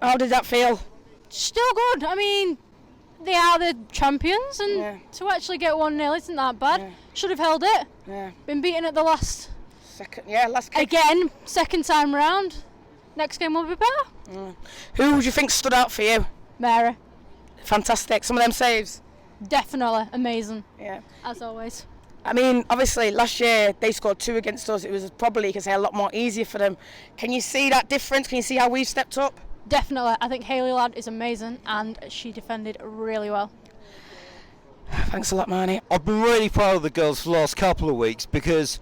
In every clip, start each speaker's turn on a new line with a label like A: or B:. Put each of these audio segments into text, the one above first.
A: How did that feel?
B: Still good. I mean, they are the champions, and to actually get 1-0 isn't that bad.
A: Yeah.
B: Should have held it.
A: Yeah.
B: Been beaten at the last
A: kick.
B: Again, second time round. Next game will be better.
A: Who would you think stood out for you?
B: Mary.
A: Fantastic. Some of them saves.
B: Definitely amazing.
A: Yeah.
B: As always.
A: I mean, obviously, last year they scored 2 against us. It was probably, you can say, a lot more easier for them. Can you see that difference? Can you see how we've stepped up?
B: Definitely. I think Hayley Ladd is amazing, and she defended really well.
A: Thanks a lot, Marnie.
C: I've been really proud of the girls for the last couple of weeks because,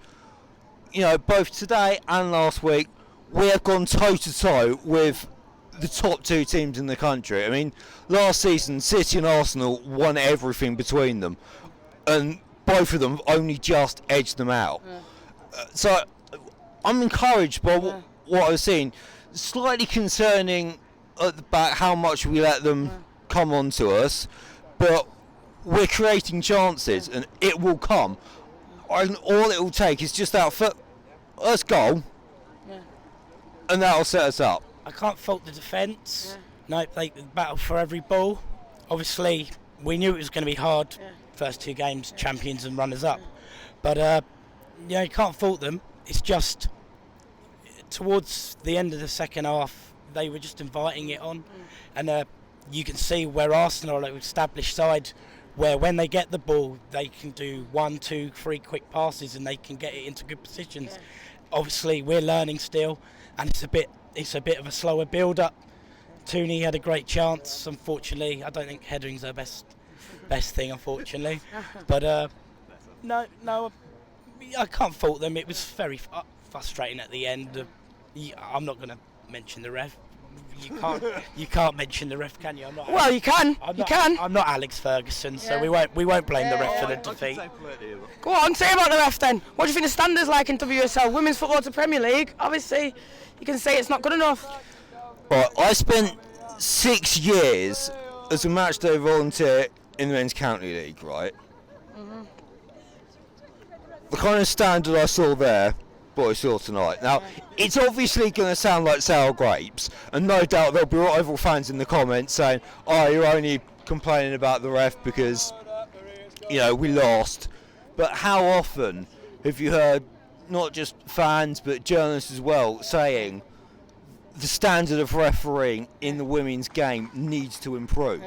C: you know, both today and last week, we have gone toe-to-toe with the top 2 teams in the country. I mean, last season, City and Arsenal won everything between them, and both of them only just edged them out. So I'm encouraged by what I've seen. Slightly concerning at the back how much we let them come on to us, but we're creating chances and it will come. And all it will take is just that first goal, and that'll set us up.
D: I can't fault the defence. No, they battled for every ball. Obviously, we knew it was going to be hard. First 2 games, champions and runners-up. But, you can't fault them. It's just towards the end of the second half, they were just inviting it on. And you can see where Arsenal are an established side, where when they get the ball, they can do 1, 2, 3 quick passes and they can get it into good positions. Obviously, we're learning still, and it's a bit of a slower build-up. Tooney had a great chance. Unfortunately, I don't think heading's her best thing, unfortunately. But no, I can't fault them. It was very frustrating at the end. I'm not going to mention the ref. You can't mention the ref, can you?
A: Well, you can.
D: I'm not Alex Ferguson, so we won't blame the ref for the defeat.
A: Go on, say about the ref then. What do you think the standards like in WSL? Women's football to Premier League, obviously, you can say it's not good enough.
C: Right, I spent 6 years as a matchday volunteer in the Men's County League, right? The kind of standard I saw there, what I saw tonight. Now, it's obviously going to sound like sour grapes, and no doubt there'll be rival fans in the comments saying, oh, you're only complaining about the ref because, you know, we lost. But how often have you heard not just fans but journalists as well saying the standard of refereeing in the women's game needs to improve?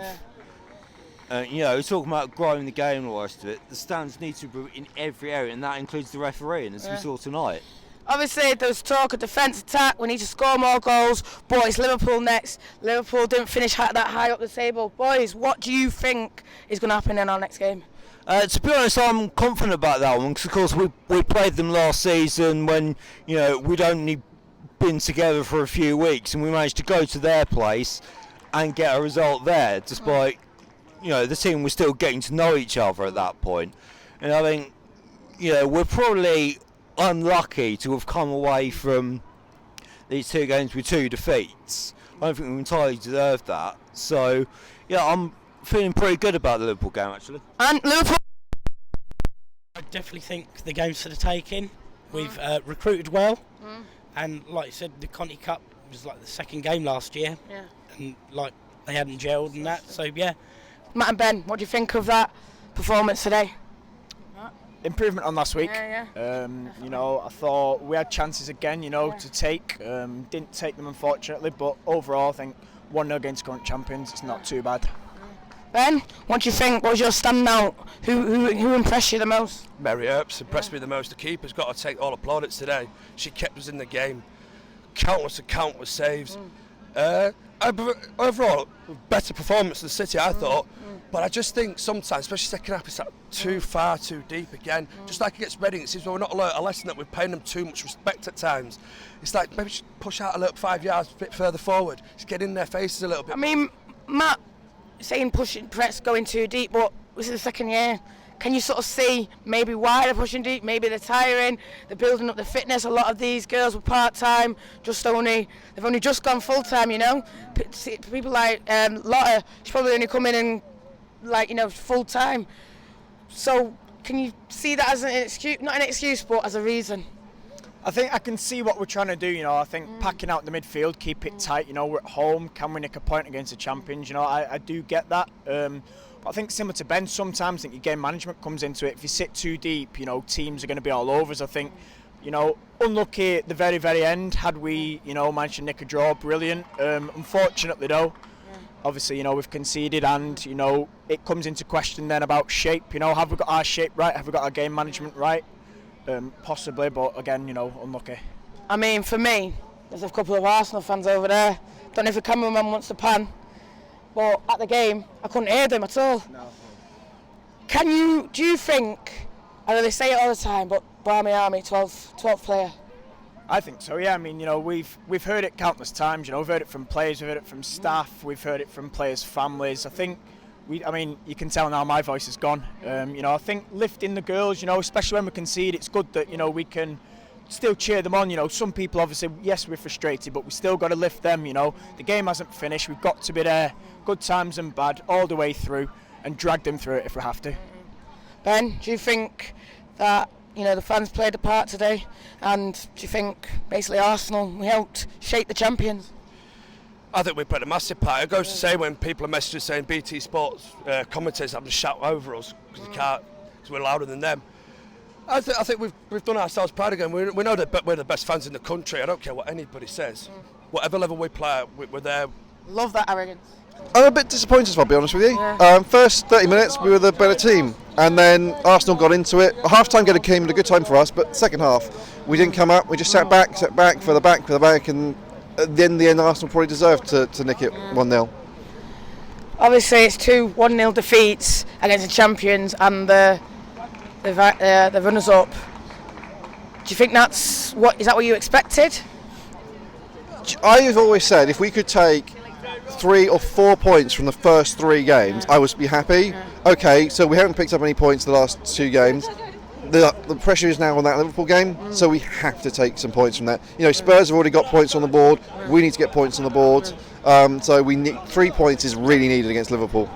C: You know, talking about growing the game and all the rest of it, the standards need to improve in every area, and that includes the refereeing, as we saw tonight.
A: Obviously, there was talk of defence, attack, we need to score more goals, but it's Liverpool next. Liverpool didn't finish that high up the table. Boys, what do you think is going to happen in our next game?
C: To be honest, I'm confident about that one, because of course we played them last season when, you know, we'd only been together for a few weeks, and we managed to go to their place and get a result there, despite, you know, the team was still getting to know each other at that point. And I think, you know, we're probably unlucky to have come away from these 2 games with 2 defeats. I don't think we entirely deserved that. So, yeah, I'm feeling pretty good about the Liverpool game, actually.
A: And Liverpool?
D: I definitely think the game's for the taking. We've recruited well, and like you said, the Conti Cup was like the second game last year, and like they hadn't gelled and that. So yeah.
A: Matt and Ben, what do you think of that performance today?
E: Improvement on last week. You know, I thought we had chances again, you know, to take. Didn't take them, unfortunately, but overall, I think 1-0 against current champions, it's not too bad.
A: Ben, what do you think? What was your standout? Who impressed you the most?
F: Mary Earps impressed me the most. The keeper's got to take all the plaudits today. She kept us in the game. Countless saves. Overall, better performance than City, I thought. But I just think sometimes, especially second half, it's like too far, too deep again. Just like against Reading, it seems we're not learnt a lesson that we're paying them too much respect at times. It's like maybe just push out a little 5 yards, a bit further forward. Just get in their faces a little bit.
A: I mean, Matt, saying pushing, press going too deep, but this is the second year. Can you sort of see maybe why they're pushing deep? Maybe they're tiring, they're building up the fitness. A lot of these girls were part-time, they've only just gone full-time, you know. People like Lotta, she's probably only come in and, like, you know, full-time. So can you see that as an excuse, not an excuse, but as a reason?
E: I think I can see what we're trying to do, you know. I think packing out the midfield, keep it tight, you know, we're at home, can we nick a point against the champions, you know, I do get that. But I think similar to Ben, sometimes I think your game management comes into it. If you sit too deep, you know, teams are going to be all over us. I think, you know, unlucky at the very, very end. Had we, you know, managed to nick a draw, brilliant. Unfortunately, though, obviously, you know, we've conceded and, you know, it comes into question then about shape. You know, have we got our shape right? Have we got our game management right? Possibly, but again, you know, unlucky.
A: I mean, for me, there's a couple of Arsenal fans over there. Don't know if the cameraman wants to pan, but at the game, I couldn't hear them at all. No. Do you think, I know they say it all the time, but Barmy Army, 12th player?
E: I think so, yeah. I mean, you know, we've heard it countless times. You know, we've heard it from players, we've heard it from staff, we've heard it from players' families. I think, I mean, you can tell now my voice is gone. You know, I think lifting the girls, you know, especially when we concede, it's good that, you know, we can still cheer them on. You know, some people obviously, yes, we're frustrated, but we still got to lift them. You know, the game hasn't finished. We've got to be there, good times and bad, all the way through, and drag them through it if we have to.
A: Ben, do you think that, you know, the fans played a part today, and do you think basically Arsenal, we helped shape the champions?
F: I think we played a massive part. It goes to say when people are messaging saying BT Sports commentators have to shout over us because they can't, because we're louder than them. I think we've done ourselves proud again. We know that we're the best fans in the country. I don't care what anybody says. Whatever level we play at, we're there.
A: Love that arrogance.
G: I'm a bit disappointed, I'll be honest with you.
A: Yeah.
G: First 30 minutes, we were the better team, and then Arsenal got into it. Half-time came at a good time for us, but second half, we didn't come up. We just sat back, for the back, and in the end, Arsenal probably deserved to nick it 1-0.
A: Obviously, it's 2 1-0 defeats against the champions and the runners-up. Do you think is that what you expected?
G: I've always said if we could take 3 or 4 points from the first 3 games, I would be happy. Okay, so we haven't picked up any points the last 2 games. The pressure is now on that Liverpool game, so we have to take some points from that. You know, Spurs have already got points on the board. We need to get points on the board. So we need 3 points is really needed against Liverpool.